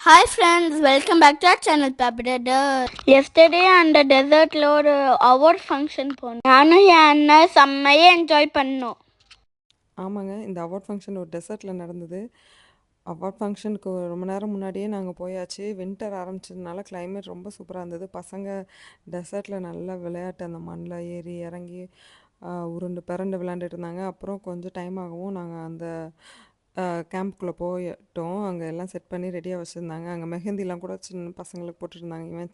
Hi friends, welcome back to our channel Papidada. Yesterday அந்த டெசர்ட்ல ஒரு award function போனோம். நானும் என் அண்ணன் செம்மையாக என்ஜாய் பண்ணோம். ஆமாங்க. இந்த அவார்ட் ஃபங்க்ஷன் ஒரு டெசர்ட்டில் நடந்தது. அவார்ட் ஃபங்க்ஷனுக்கு ரொம்ப நேரம் முன்னாடியே நாங்கள் போயாச்சு. வின்டர் ஆரம்பிச்சதுனால கிளைமேட் ரொம்ப சூப்பராக இருந்தது. பசங்க டெசர்ட்டில் நல்லா விளையாட்டு அந்த மண்ணில் ஏறி இறங்கி உருண்டு பிறண்டு விளையாண்டுட்டு இருந்தாங்க. அப்புறம் கொஞ்சம் டைம் ஆகவும் நாங்கள் அந்த கேம்ப்குள்ளே போயிட்டோம். அங்கே எல்லாம் செட் பண்ணி ரெடியாக வச்சுருந்தாங்க. அங்கே மெஹந்திலாம் கூட சின்ன பசங்களுக்கு போட்டுருந்தாங்க. இவன்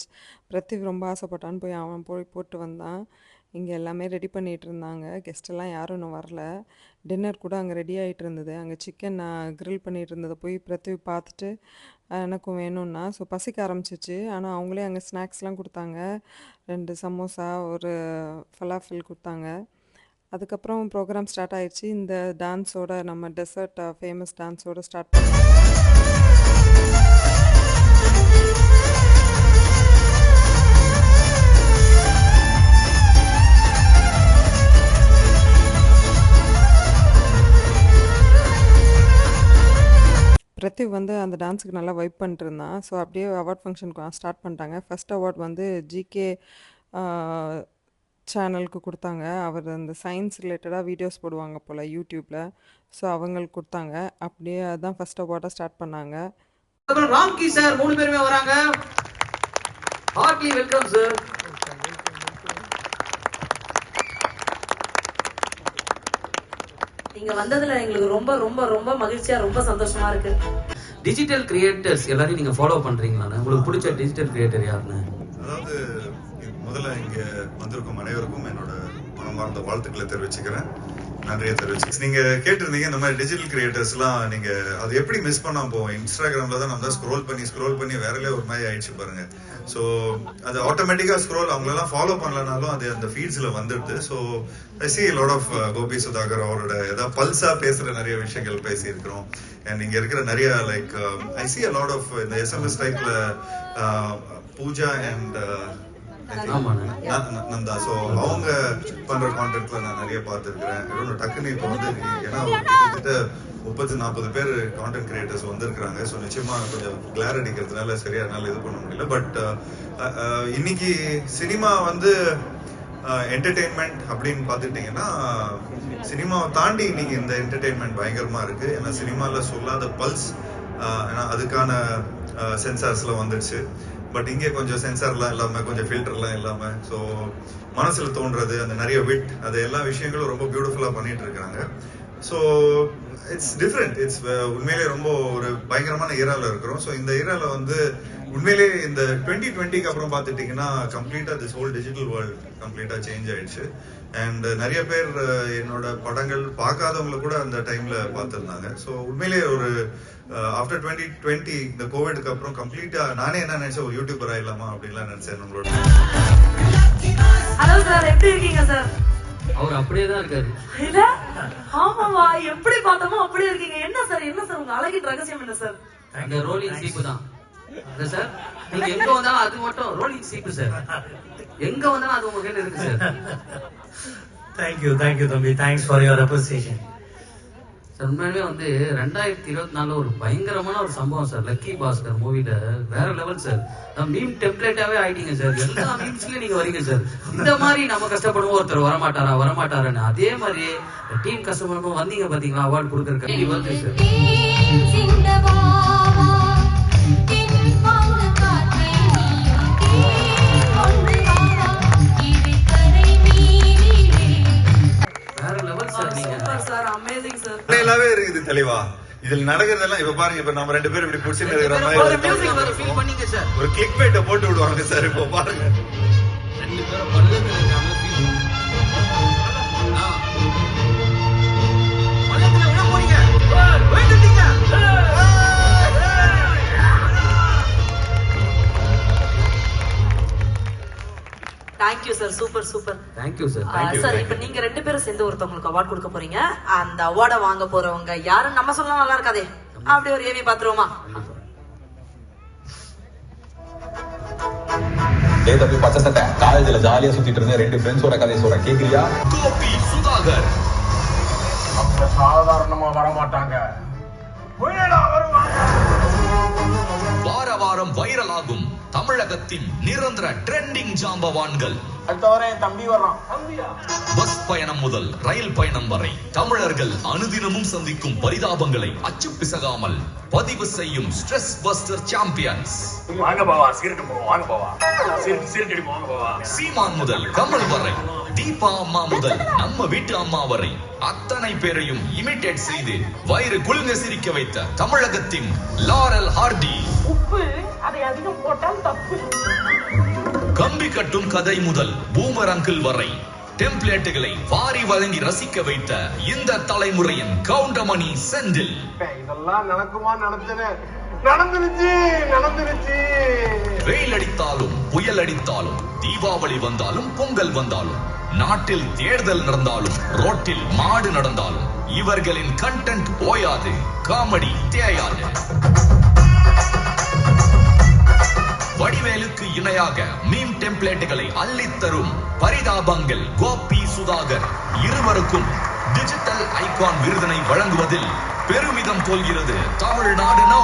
பிரத்திவ் ரொம்ப ஆசைப்பட்டான்னு போய் அவன் போட்டு வந்தான். இங்கே எல்லாமே ரெடி பண்ணிகிட்டு இருந்தாங்க. கெஸ்ட்டெல்லாம் யாரும் இன்னும் வரல. டின்னர் கூட அங்கே ரெடி ஆகிட்டு இருந்தது. அங்கே சிக்கன் நான் க்ரில் பண்ணிகிட்டு இருந்ததை போய் பிரத்திவ் பார்த்துட்டு எனக்கும் வேணும்னா ஸோ பசிக்க ஆரம்பிச்சிச்சு. ஆனால் அவங்களே அங்கே ஸ்நாக்ஸ்லாம் கொடுத்தாங்க. 2 சமோசா ஒரு ஃபலாஃபில் கொடுத்தாங்க. அதுக்கப்புறம் ப்ரோக்ராம் ஸ்டார்ட் ஆயிடுச்சு. இந்த டான்ஸோட நம்ம டெசர்ட் ஃபேமஸ் டான்ஸோட ஸ்டார்ட் பண்ணோம். பிரத்திவ் வந்து அந்த டான்ஸுக்கு நல்லா வைப் பண்ணிட்டு இருந்தான். ஸோ அப்படியே அவார்ட் ஃபங்க்ஷனுக்கு ஸ்டார்ட் பண்ணிட்டாங்க. ஃபஸ்ட் அவார்ட் வந்து ஜிகே சேனலுக்கு கொடுத்தாங்க. அவர் அந்த சயின்ஸ் ரிலேட்டடாக வீடியோஸ் போடுவாங்க போல் யூடியூப்பில். ஸோ அவங்களுக்கு கொடுத்தாங்க. அப்படியே அதான் ஃபஸ்ட் அவார்டாக ஸ்டார்ட் பண்ணாங்க. ராம்கி சார் 3 பேருமே வராங்க. Heartly welcome sir. நீங்க வந்ததுல எங்களுக்கு ரொம்ப ரொம்ப ரொம்ப மகிழ்ச்சியா ரொம்ப சந்தோஷமா இருக்கு. டிஜிட்டல் கிரியேட்டர்ஸ் எல்லாரையும் நீங்க ஃபாலோ பண்றீங்களா? உங்களுக்கு பிடிச்ச டிஜிட்டல் கிரியேட்டர் யாருன்னு? அதாவது முதல்ல இங்க வந்திருக்கும் அனைவருக்கும் என்னோட மனமார்ந்த வாழ்த்துக்களை தெரிவிச்சுக்கிறேன். நன்றியை தெரிவிச்சு நீங்க கேட்டிருந்தீங்க இந்த மாதிரி டிஜிட்டல் கிரியேட்டர்ஸ்லாம் நீங்க அது எப்படி மிஸ் பண்ணாம போவோம். இன்ஸ்டாகிராம்ல தான் நம்ம தான் ஸ்க்ரோல் பண்ணி வேறலே ஒரு மாதிரி ஆயிடுச்சு பாருங்க. ஸோ அது ஆட்டோமேட்டிக்கா ஸ்க்ரோல் அவங்களெல்லாம் ஃபாலோ பண்ணலனாலும் அது அந்த ஃபீட்ஸ்ல வந்துடுது. So I see lot of Gopi Sudhakar அவரோட ஏதாவது பல்ஸா பேசுற நிறைய விஷயங்கள் பேசி இருக்கிறோம். அண்ட் இங்க இருக்கிற நிறைய like I see lot of இந்த எஸ்எம்எஸ் டைப்ல பூஜா அண்ட் நந்தா. ஸோ அவங்க பண்ற கான்டென்ட்ல நான் நிறைய பார்த்துருக்கிறேன். டக்குன்னு இப்போ வந்து ஏன்னா கிட்டத்தட்ட 30-40 பேர் கான்டென்ட் கிரியேட்டர்ஸ் வந்திருக்கிறாங்க. ஸோ நிச்சயமா கொஞ்சம் கிளார் அடிக்கிறதுனால சரியா என்னால் இது பண்ண முடியல. பட் இன்னைக்கு சினிமா வந்து என்டர்டெயின்மெண்ட் அப்படின்னு பார்த்துக்கிட்டிங்கன்னா சினிமாவை தாண்டி இன்னைக்கு இந்த என்டர்டெயின்மெண்ட் பயங்கரமா இருக்கு. ஏன்னா சினிமாவில் சொல்லாத பல்ஸ் ஏன்னா அதுக்கான சென்சார்ஸ்லாம் வந்துடுச்சு. பட் இங்கே கொஞ்சம் சென்சார்லாம் இல்லாமல் கொஞ்சம் ஃபில்டர்லாம் இல்லாமல் ஸோ மனசில் தோன்றது அந்த நிறைய விட் அது எல்லா விஷயங்களும் ரொம்ப பியூட்டிஃபுல்லாக பண்ணிட்டு இருக்காங்க. So it's different. இட்ஸ் உண்மையிலே ரொம்ப ஒரு பயங்கரமான ஏராவில் இருக்கிறோம். ஸோ இந்த ஏராவில் வந்து உண்மையிலே இந்த 2020க்கு அப்புறம் பார்த்துட்டிங்கன்னா கம்ப்ளீட்டாக திஸ் ஹோல் டிஜிட்டல் வேர்ல்டு கம்ப்ளீட்டாக சேஞ்ச் ஆயிடுச்சு. அண்ட் நிறைய பேர் என்னோட படங்கள் பார்க்காதவங்களை கூட அந்த டைம்ல பார்த்துருந்தாங்க. ஸோ உண்மையிலே ஒரு ஆஃப்டர் 2020 இந்த கோவிட்க்கு அப்புறம் கம்ப்ளீட்டா நானே என்ன நினைச்சேன் ஒரு யூடியூபர் ஆயிடலாமா அப்படின்லாம் நினைச்சேன். நம்மளோட ஹலோ சார், எப்படி இருக்கீங்க சார்? அவர் அப்படியே தான் இருக்காரு. இல்ல ஆமாவா, எப்படி பார்த்தோமோ அப்படியே இருக்கீங்க. என்ன சார் உங்க அழகின் ரகசியம் என்ன சார்? அந்த ரோலிங் சீப்பு தான் சார். நீங்க எங்க வந்தாலும் அது மட்டும் ரோலிங் சீப்பு சார். எங்க வந்தாலும் அது உங்க கையில இருக்கு சார். தேங்க்யூ தம்பி. Thanks for your appreciation. Sir உண்மையிலே வந்து 2024 ஒரு பயங்கரமான ஒரு சம்பவம் சார். லக்கி பாஸ்கர் மூவில வேற லெவல் சார். மீம் டெம்ப்ளேட்டாவே ஆயிட்டீங்க சார். எல்லா மீம்ஸ்லயும் நீங்க வரீங்க சார். இந்த மாதிரி நம்ம கஷ்டப்படுவோம் ஒருத்தர் வரமாட்டாரான்னு அதே மாதிரி டீம் கஷ்டப்படும் வந்தீங்க பாத்தீங்களா அவார்டு கொடுக்கறதுக்கு வந்து சார். இருக்குது தெளிவா இதுல நடக்கிறதெல்லாம் இப்ப பாருங்க. இப்ப நம்ம 2 பேரும் இப்படி புடிச்சுட்டு இருக்கிற மாதிரி ஒரு கிளிக் பைட்ட போட்டு விடுவாங்க சார். இப்போ பாருங்க 2 பேரும் பல்லத்துல இருக்காங்க. Thank you sir. Super. Thank you sir. Sir இப்ப நீங்க 2 பேரும் சேர்ந்து ஒருத்தவங்களுக்கு அவார்ட் கொடுக்க போறீங்க. அந்த அவார்டை வாங்க போறவங்க யாரும் நம்ம சொல்லலாம் நல்லா இருக்காதே. அப்படி ஒரு ஏவி பாத்துருவோமா? டேய் தம்பி பச்சை சட்டை காலேஜ்ல ஜாலியா சுத்திட்டு இருந்த 2 ஃப்ரெண்ட்ஸோட கதையை சொல்றேன் கேக்குறியா? கோபி சுதாகர் அவங்க சாதாரணமா வர மாட்டாங்க. வருவாங்க. வாரம் வைரலாகும் தமிழகத்தின் நிரந்தர ட்ரெண்டிங் ஜாம்பவான்கள். பஸ் பயணம் முதல் ரயில் பயணம் வரை தமிழர்கள் அனுதினமும் சந்திக்கும் பரிதாபங்களை அச்சு பிசகாமல் பதிவு செய்யும் ஸ்ட்ரெஸ் பஸ்டர் சாம்பியன்ஸ். சீமான் முதல் கமல் வரை, தீபா அம்மா முதல் நம்ம வீட்டு அம்மா வரை அத்தனை பேரையும் இமிட்டேட் செய்து வயிறு குலுங்க சிரிக்க வைத்த தமிழகத்தின் லாரல் ஹார்டி. கம்பி கட்டும் கதை முதல் பூமர் அங்கிள் வரை டெம்ப்ளேட்டுகளை வாரி வழங்கி ரசிக்க வைத்த இந்த தலைமுறையின் கவுண்டமணி செந்தில். இதெல்லாம் நடக்குமா? நடந்துருச்சு. வெயில் அடித்தாலும் புயல் அடித்தாலும், தீபாவளி வந்தாலும் பொங்கல் வந்தாலும், நாட்டில் தேர்தல் நடந்தாலும் ரோட்டில் மாடு நடந்தாலும் இவர்களின் கண்டென்ட் ஓயாது, காமெடி தேயாது. வடிவேலுக்கு இணையாக மீம் டெம்ப்ளேட்டுகளை அள்ளித்தரும் பரிதாபங்கள் கோபி சுதாகர் இருவருக்கும் டிஜிட்டல் ஐகான் விருதினை வழங்குவதில் பெருமிதம் கொள்கிறது Tamil Nadu now.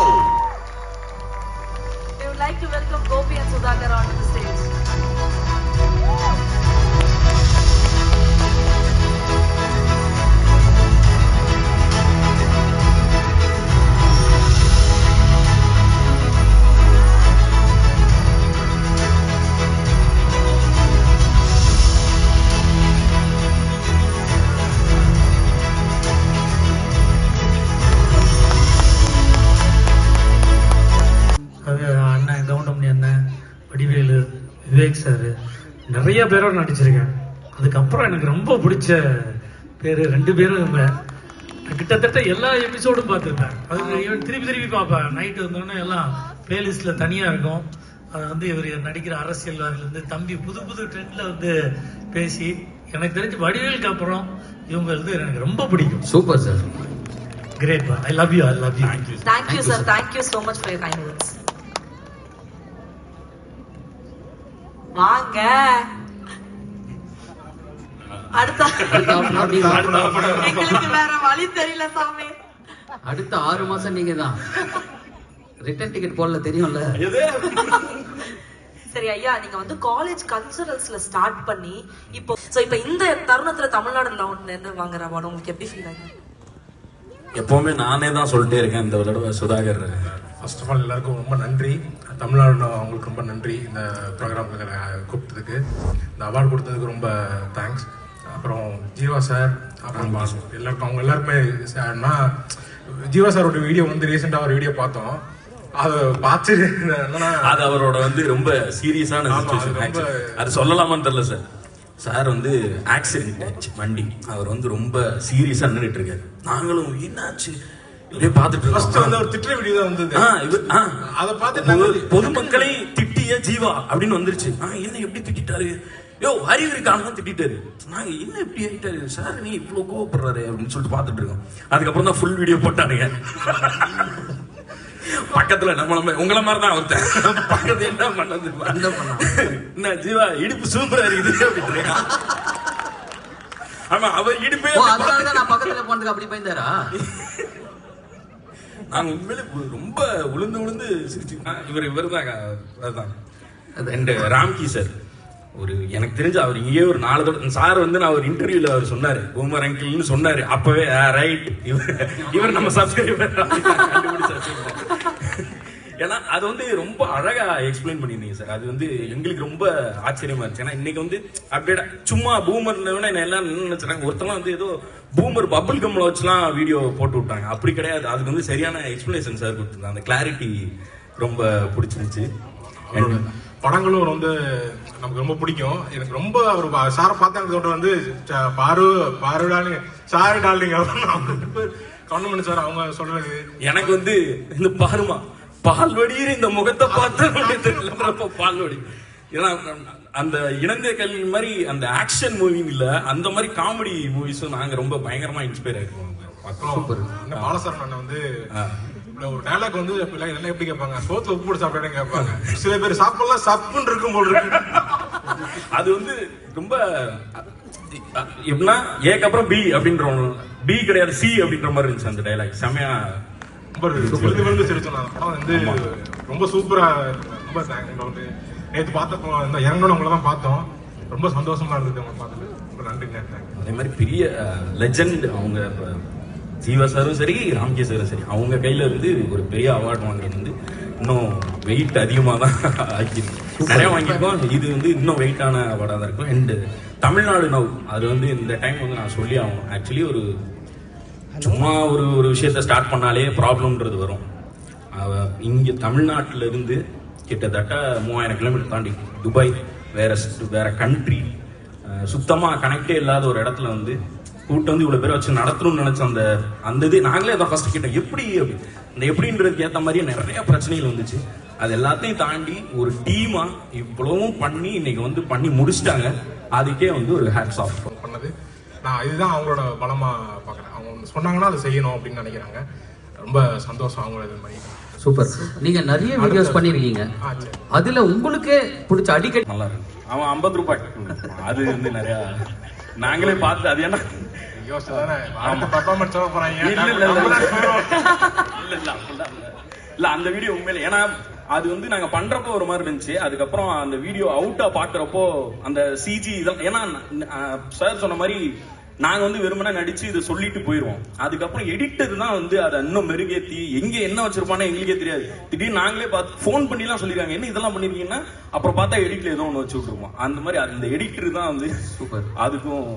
We would like to welcome Gopi and Sudhakar onto the stage. அண்ணன் கவுண்டமணி அண்ணன், வடிவேலு, விவேக் சார், நிறைய பேரோட நடிச்சிருக்கேன். அதுக்கப்புறம் எனக்கு ரொம்ப பிடிச்ச பேர் 2 பேரும். கிட்டத்தட்ட எல்லா எபிசோடும் பார்த்துருப்பேன். அது திருப்பி பார்ப்பேன். நைட்டு வந்தோடனே எல்லாம் பிளேலிஸ்டில் தனியாக இருக்கும். அதை வந்து இவர் நடிக்கிற அரசியல்வாதிலேருந்து தம்பி புது ட்ரெண்டில் பேசி, எனக்கு தெரிஞ்சு வடிவேலுக்கு அப்புறம் இவங்க எனக்கு ரொம்ப பிடிக்கும். Super sir. Great, I love you. Thank you sir. Thank you so much for your kind words. வாங்க அடுத்த எங்களுக்கு வேற வழி தெரியல சாமி. அடுத்த 6 மாசம் நீங்க தான் ரிட்டர்ன் டிக்கெட் போடல, தெரியும்ல. சரி ஐயா, நீங்க காலேஜ் கல்ச்சரல்ஸ்ல ஸ்டார்ட் பண்ணி இப்போ இந்த தருணத்துல தமிழ்நாடு வாங்குற அவார்டு உங்களுக்கு எப்படி ஃபீல் ஆகுது? எப்பவுமே நானே தான் சொல்லிட்டே இருக்கேன். இந்த தடவை சுதாகர். ஃபர்ஸ்ட் ஆஃப் ஆல் எல்லாருக்கும் ரொம்ப நன்றி. தமிழ்நாடு அவங்களுக்கு ரொம்ப நன்றி. இந்த ப்ரோக்ராமுக்கு கூப்பிட்டதுக்கு, இந்த அவார்டு கொடுத்ததுக்கு ரொம்ப தேங்க்ஸ். அப்புறம் ஜீவா சார், அப்புறம் எல்லாருக்கும், அவங்க எல்லாருக்குமே. ஜீவா சாரோட வீடியோ ரீசெண்டாக ஒரு வீடியோ பார்த்தோம். அதை பார்த்து அது அவரோட ரொம்ப சீரியஸான சிச்சுவேஷன். அது சொல்லலாமான்னு தெரியல சார். சார் ஆக்சிடென்ட் ஆச்சு வண்டி. அவர் ரொம்ப சீரியஸா நின்றுட்டு இருக்காரு. நாங்களும் என்னாச்சு பொதுமக்களை திட்டிய ஜீவா அப்படின்னு வந்துருச்சு. என்ன எப்படி திட்டாரு? அறிவுரை காரணம் திட்டாரு. நாங்க என்ன எப்படி ஆயிட்டாரு சார், நீ இவ்வளவு கோவப்படுறாரு அப்படின்னு சொல்லிட்டு பாத்துட்டு இருக்கோம். அதுக்கப்புறம் தான் ஃபுல் வீடியோ போட்டானுங்க. பக்கத்துல நம்ம உங்களை மாதிரிதான் ஒருத்தன் பக்கத்துல என்ன பண்ணது, என்ன ஜீவா இடுப்பு சூப்பரா இருக்குது அப்படின்னு. ஆமா, அவர் இடுப்பே நான் பக்கத்துல போனதுக்கு அப்படி பயந்தாரா? நாங்க உண்மையிலே ரொம்ப உளுந்து சிரிச்சு. இவர் தான் ராம்கி சார். எனக்கு தெரிஞ்சு அவர் இங்கே ஒரு 4 தடவை சார் நான் ஒரு இன்டர்வியூல அவர் சொன்னாரு, பூமர் அங்கிள்னு சொன்னாரு. அப்பவே ரைட், இவர் நம்ம சப்ஸ்கிரைபர். ஏன்னா அது ரொம்ப அழகா எக்ஸ்பிளைன் பண்ணிருந்தீங்க சார். அது எங்களுக்கு ரொம்ப ஆச்சரியமா இருந்துச்சு. ஏன்னா இன்னைக்கு அப்படியே சும்மா பூமர் எல்லாம் நினைச்சாங்க. ஒருத்தலாம் ஏதோ பூமர் பபிள் கம்ல வச்சுலாம் வீடியோ போட்டு விட்டாங்க. அப்படி கிடையாது. அதுக்கு சரியான எக்ஸ்பிளனேஷன் சார் கொடுத்துருந்தாங்க. அந்த கிளாரிட்டி ரொம்ப பிடிச்சிருந்துச்சு. படங்களும் நமக்கு ரொம்ப பிடிக்கும். எனக்கு ரொம்ப அவர் சாரை பார்த்தா பாரு சாரி டார்லிங் கவுண்டமணி சார் அவங்க சொல்றது எனக்கு இந்த பாருமா பால் வடிகிற இந்த முகத்தை பார்த்து பால் வடி. ஏன்னா அந்த இணைந்த கல்வி மாதிரி அந்த ஆக்ஷன் மூவி இல்ல, அந்த மாதிரி காமெடி மூவிஸும் நாங்க ரொம்ப பயங்கரமா இன்ஸ்பயர் ஆயிருக்கோம். பாலசரன் அண்ணன் ஒரு டைலாக் எல்லாம் எப்படி கேட்பாங்க, சோத்துல உப்பு போட்டு சாப்பிட்டேன்னு கேட்பாங்க. சில பேர் சாப்பிடலாம் சப்புன்னு இருக்கும் போல இருக்கு. அது ரொம்ப எப்படின்னா ஏக்கு அப்புறம் பி அப்படின்ற பி கிடையாது சி அப்படின்ற மாதிரி இருந்துச்சு அந்த டைலாக். செமையா சிரிச்சோம். ரொம்ப சூப்பராக ரொம்ப தேங்க்ஸ். நேற்று பார்த்தப்போ இந்த இறங்கணும் உங்களை தான் பார்த்தோம். ரொம்ப சந்தோஷமா இருந்தது உங்களை பார்த்துட்டு. ரொம்ப நன்றிங்க. அதே மாதிரி பெரிய லெஜண்ட் அவங்க ஜீவா சாரும் சரி, ராம்கே சாரும் சரி, அவங்க கையில இருந்து ஒரு பெரிய அவார்டு வாங்குறது வந்து இன்னும் வெயிட் அதிகமாக தான் ஆக்கிருக்கு. நிறைய வாங்கியிருக்கோம். இது வந்து இன்னும் வெயிட்டான அவார்டாக தான் இருக்கும். அண்ட் தமிழ்நாடு நவ் அது வந்து இந்த டைம் வந்து நான் சொல்லி ஆகும். ஆக்சுவலி ஒரு சும்மா ஒரு விஷயத்த ஸ்டார்ட் பண்ணாலே ப்ராப்ளம்ன்றது வரும். இங்கே தமிழ்நாட்டில் இருந்து கிட்டத்தட்ட 3000 கிலோமீட்டர் தாண்டி துபாய், வேற கண்ட்ரி, சுத்தமாக கனெக்டே இல்லாத ஒரு இடத்துல வந்து கூட்டம் வந்து இவ்வளோ பேரை வச்சு நடத்தணும்னு நினைச்ச அந்த இது நாங்களே அதை ஃபர்ஸ்ட் கேட்டோம். எப்படி இந்த எப்படின்றதுக்கு ஏற்ற மாதிரியே நிறைய பிரச்சனைகள் வந்துச்சு. அது எல்லாத்தையும் தாண்டி ஒரு டீமா இவ்வளவும் பண்ணி இன்னைக்கு வந்து பண்ணி முடிச்சிட்டாங்க. அதுக்கே வந்து ஒரு ஹேட்ஸ் ஆஃப் பண்ணது. நான் இதுதான் அவங்களோட பலமா பார்க்குறேன். அவங்க சொன்னாங்கன்னா அதை செய்யணும் அப்படின்னு நினைக்கிறாங்க. ரொம்ப சந்தோஷம் அவங்கள இது மாதிரி. சூப்பர். நீங்க நிறைய வீடியோஸ் பண்ணிருக்கீங்க. அதுல உங்களுக்கு பிடிச்ச அடிக்கடி நல்லா இருக்கு. அவன் 50 ரூபாய் அது வந்து நிறைய நாங்களே பார்த்து அது என்ன இல்ல அந்த வீடியோ உண்மையில ஏன்னா அது வந்து நாங்க பண்றப்போ ஒரு மாதிரி இருந்துச்சு. அதுக்கப்புறம் அந்த வீடியோ அவுட்டா பாக்குறப்போ அந்த சிஜி இதெல்லாம் ஏன்னா சார் சொன்ன மாதிரி நாங்க வந்து வெறுமனே நடிச்சு இதை சொல்லிட்டு போயிருவோம். அதுக்கப்புறம் எடிட்டர் தான் வந்து அதை இன்னும் மெருகேத்தி எங்க என்ன வச்சிருப்பானே எங்களுக்கே தெரியாது. திடீர்னு நாங்களே பார்த்து போன் பண்ணி எல்லாம் சொல்லிருக்காங்க என்ன இதெல்லாம் பண்ணிருக்கீங்கன்னா அப்புறம் பார்த்தா எடிட்ல ஏதோ ஒண்ணு வச்சு விட்டுருவோம். அந்த மாதிரி அந்த எடிட்டர் தான் வந்து சூப்பர். அதுக்கும்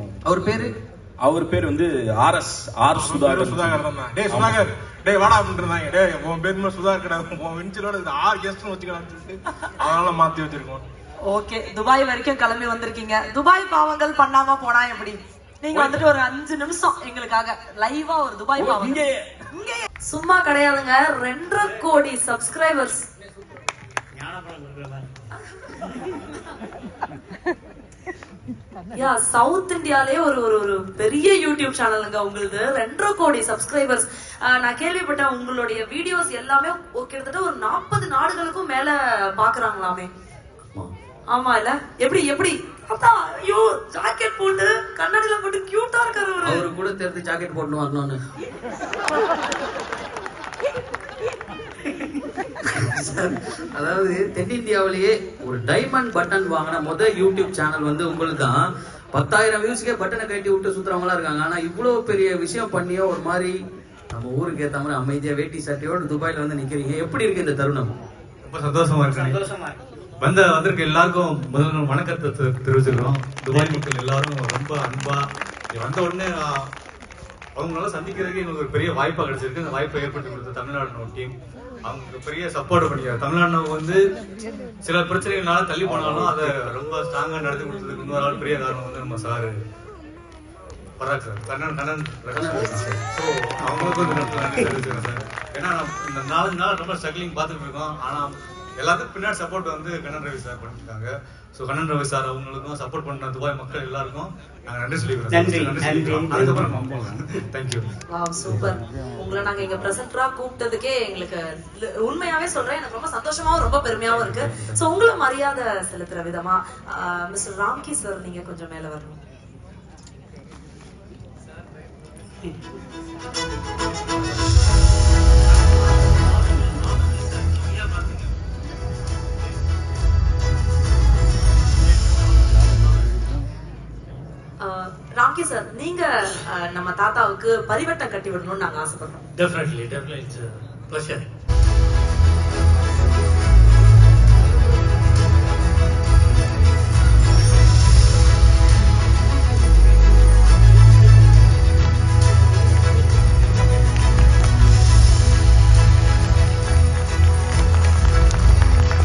அவர் பேர் வந்து ஆர் சுதாகர் தான். டேய் சுதாகர் டேய் வாடா அப்படின்றாங்க. டேய் உன் பேர் மேல சுதாகர் கிடையாது, உன் விஞ்சிலோட 6 கெஸ்ட்னு வச்சுக்கலாம்னு சொல்லிட்டு அதனால மாத்தி வச்சிருக்கோம். ஓகே, துபாய் வரைக்கும் கிளம்பி வந்திருக்கீங்க. துபாய் பாவங்கள் பண்ணாம போனா எப்படி? நீங்க வந்துட்டு ஒரு 5 நிமிஷம் எங்களுக்காக லைவா ஒரு துபாய் பாவம். இங்கே சும்மா கிடையாதுங்க, 2.5 கோடி சப்ஸ்கிரைபர்ஸ். சவுத் இந்தியாலே ஒரு பெரிய யூடியூப் சேனலுங்க உங்களுது. 2.5 கோடி சப்ஸ்கிரைபர்ஸ். நான் கேள்விப்பட்டேன் உங்களுடைய வீடியோஸ் எல்லாமே கிட்டத்தட்ட ஒரு 40 நாடுகளுக்கும் மேல பாக்குறாங்களாமே. ஆமா இல்ல எப்படி ஐயோ ஜாக்கெட் போட்டு கண்ணாடில போட்டு கியூட்டா இருக்காரு அவரு கூட தெரிஞ்சு ஜாக்கெட் போட்டு வரணும்னு. அதாவது தென்னிந்தியாவிலேயே ஒரு டைமண்ட் பட்டன் வாங்கின முதல் யூடியூப் சேனல் வந்து உங்களுக்கு தான். 10,000 வியூஸ்க்கே பட்டனை கட்டி விட்டு சுத்துறவங்களா இருக்காங்க. ஆனா இவ்வளவு பெரிய விஷயம் பண்ணியோ ஒரு மாதிரி நம்ம ஊருக்கு ஏத்த மாதிரி அமைதியா வேட்டி சட்டையோடு துபாயில வந்து நிக்கிறீங்க. எப்படி இருக்கு இந்த தருணம்? ரொம்ப சந்தோஷமா இருக்கு. வந்திருக்க எல்லாருக்கும் முதல்ல வணக்கத்தை தெரிவிச்சிருக்கோம். துபாய் மக்கள் எல்லாரும் ரொம்ப அன்பா வந்த உடனே அவங்களால சந்திக்கிறதுக்கு எங்களுக்கு ஒரு பெரிய வாய்ப்பா கிடைச்சிருக்கு. அந்த வாய்ப்பை ஏற்படுத்தி கொடுத்த தமிழ்நாடு டீம் அவங்க பெரிய சப்போர்ட் பண்ணிக்கிறாங்க. தமிழ்நாடு வந்து சில பிரச்சனைகள்னால தள்ளி போனாலும் அதை ரொம்ப ஸ்ட்ராங்கா நடத்தி கொடுத்ததுக்கு இன்னொரு ஆள் பெரிய காரணம் வந்து நம்ம சாரு பராக் சார், கண்ணன் ஸோ அவங்களுக்கு வந்து தெரிவிச்சுக்கிறேன் சார். ஏன்னா இந்த 4 நாள் ரொம்ப ஸ்ட்ரகிளிங் பார்த்துட்டு இருக்கோம். ஆனா எல்லாத்துக்கும் பின்னாடி சப்போர்ட் வந்து கண்ணன் ரவி சார் பண்ணிருக்காங்க. ஸோ கண்ணன் ரவி சார் அவங்களுக்கும் சப்போர்ட் பண்ண துபாய் மக்கள் எல்லாருக்கும் நாங்க நன்றி சொல்லிக்கிறோம். தேங்க்யூ. சூப்பர். உங்களை நாங்க இங்க பிரசன்டரா கூப்பிட்டதுக்கே எங்களுக்கு உண்மையாவே சொல்றேன், எனக்கு ரொம்ப சந்தோஷமாவும் ரொம்ப பெருமையாவும் இருக்கு. சோ உங்களை மரியாதை செலுத்துற விதமா மிஸ்டர் ராம்கி சார் நீங்க கொஞ்சம் மேல வரணும். ராம்கி சார், நீங்க நம்ம தாத்தாவுக்கு பரிவட்டம் கட்டி விடணும்னு நாங்க ஆசைப்படுறோம். Definitely, it's a pleasure.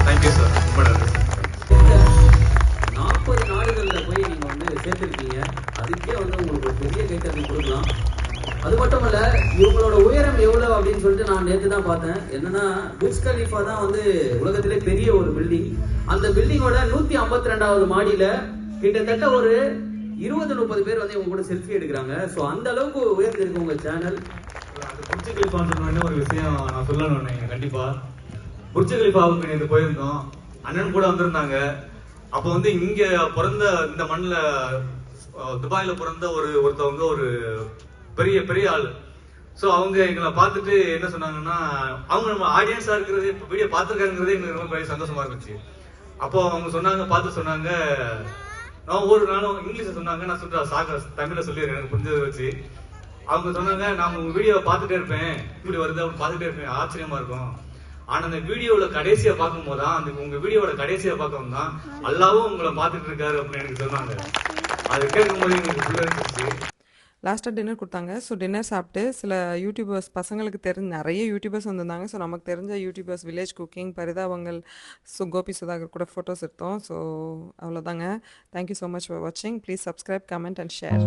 Thank you sir. 40 நாடுகள்ல போய் நீங்க வந்து சேர்த்திருக்கீங்க. அதுக்கே வந்து உங்களுக்கு ஒரு பெரிய கைத்தறி கொடுக்கலாம். அது மட்டும் இல்ல, இவங்களோட உயரம் எவ்வளவு அப்படின்னு சொல்லிட்டு நான் நேற்று தான் பார்த்தேன். என்னன்னா புர்ஜ் கலீஃபா தான் வந்து உலகத்திலே பெரிய ஒரு பில்டிங். அந்த பில்டிங்கோட 152வது மாடியில கிட்டத்தட்ட ஒரு 20-30 பேர் வந்து இவங்க கூட செல்ஃபி எடுக்கிறாங்க. ஸோ அந்த அளவுக்கு உயர்ந்திருக்கு உங்க சேனல். அது புர்ஜ் கலீஃபான்னு ஒரு விஷயம் நான் சொல்லணும். கண்டிப்பா புர்ஜ் கலீஃபாவுக்கு நேற்று போயிருந்தோம். அண்ணன் கூட வந்திருந்தாங்க. அப்போ வந்து இங்க பிறந்த இந்த மண்ணில் துபாயில பிறந்த ஒருத்தவங்க ஒரு பெரிய பெரிய ஆள். ஸோ அவங்க எங்களை பார்த்துட்டு என்ன சொன்னாங்கன்னா, அவங்க நம்ம ஆடியன்ஸாக இருக்கிறது இப்போ வீடியோ பார்த்துருக்காங்கிறதே எங்களுக்கு ரொம்ப பெரிய சந்தோஷமா இருந்துச்சு. அப்போ அவங்க சொன்னாங்க, பார்த்து சொன்னாங்க, நான் ஒரு நாளும் இங்கிலீஷில் சொன்னாங்க, நான் சொல்ற தமிழில் சொல்லிடுறேன் எனக்கு புரிஞ்சதை வச்சு. அவங்க சொன்னாங்க, நான் உங்க வீடியோவை பார்த்துட்டே இருப்பேன், இப்படி வருது அப்படி பார்த்துட்டே இருப்பேன், ஆச்சரியமா இருக்கும். ஆனா அந்த வீடியோவில் கடைசியா பார்க்கும்போது தான், அந்த உங்க வீடியோவோட கடைசியா பார்க்கவும் தான் அல்லாவும் உங்களை பார்த்துட்டு இருக்காரு அப்படின்னு எனக்கு சொன்னாங்க. அது கேட்கும்போது எனக்கு ஃபுல்லாக இருந்துச்சு. லாஸ்ட்டாக டின்னர் கொடுத்தாங்க. ஸோ டின்னர் சாப்பிட்டு சில யூடியூபர்ஸ் பசங்களுக்கு நிறைய யூடியூபர்ஸ் வந்திருந்தாங்க. ஸோ நமக்கு தெரிஞ்ச யூடியூபர்ஸ் வில்லேஜ் குக்கிங், பரிதாபங்கள், கோபி சுதாகர் கூட ஃபோட்டோஸ் எடுத்தோம். ஸோ அவ்வளோதாங்க. தேங்க்யூ ஸோ மச் ஃபார் வாட்சிங். Please subscribe, comment and share.